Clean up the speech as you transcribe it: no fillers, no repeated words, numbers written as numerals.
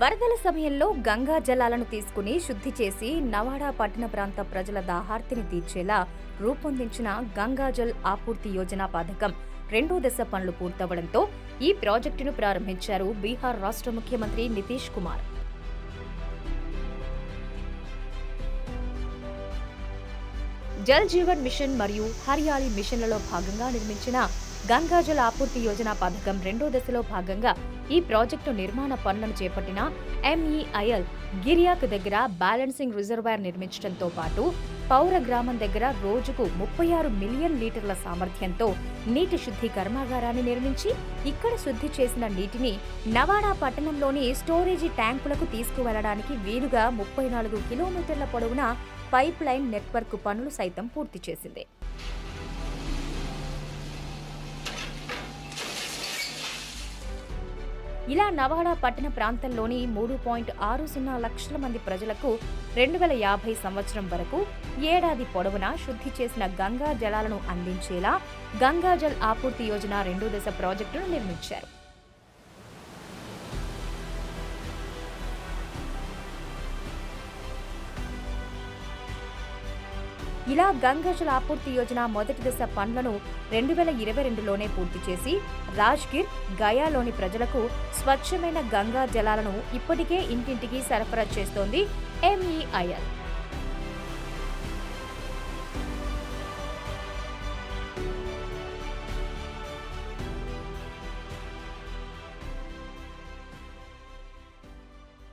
వరదల సమయంలో గంగా జలాలను తీసుకుని శుద్ధి చేసి నవాడా పట్టణ ప్రాంత ప్రజల దాహార్తిని తీర్చేలా రూపొందించిన గంగాజల్ ఆపూర్తి యోజన పథకం రెండో దశ పనులు పూర్తవడంతో ఈ ప్రాజెక్టును ప్రారంభించారు బీహార్ రాష్ట్ర ముఖ్యమంత్రి నితీష్ కుమార్. జల్ జీవన్ మిషన్ మరియు హరియాలీ మిషన్లలో భాగంగా నిర్మించిన గంగాజల్ ఆపూర్తి యోజన పథకం రెండో దశలో భాగంగా ఈ ప్రాజెక్టు నిర్మాణ పనులను చేపట్టిన MEIL గిరియాక్ దగ్గర బ్యాలెన్సింగ్ రిజర్వాయర్ నిర్మించడంతో పాటు పౌర గ్రామం దగ్గర రోజుకు 36 మిలియన్ లీటర్ల సామర్థ్యంతో నీటి శుద్ధి కర్మాగారాన్ని నిర్మించి ఇక్కడ శుద్ధి చేసిన నీటిని నవాడా పట్టణంలోని స్టోరేజీ ట్యాంకులకు తీసుకువెళ్లడానికి వీలుగా 34 కిలోమీటర్ల పొడవున పైప్ లైన్ నెట్వర్క్ పనులు సైతం పూర్తి చేసింది. ఇలా నవాడా పట్టణ ప్రాంతంలోని 3.60 లక్షల మంది ప్రజలకు 2050 సంవత్సరం వరకు ఏడాది పొడవునా శుద్ధి చేసిన గంగా జలాలను అందించేలా గంగాజల్ ఆపూర్తి యోజన రెండో దశ ప్రాజెక్టును నిర్మించారు. ఇలా గంగాజల్ ఆపూర్తి యోజన మొదటి దశ పనులను 2022లోనే పూర్తి చేసి రాజ్గిర్, గయాలోని ప్రజలకు స్వచ్ఛమైన గంగా జలాలను ఇప్పటికే ఇంటింటికి సరఫరా చేస్తోంది MEIL.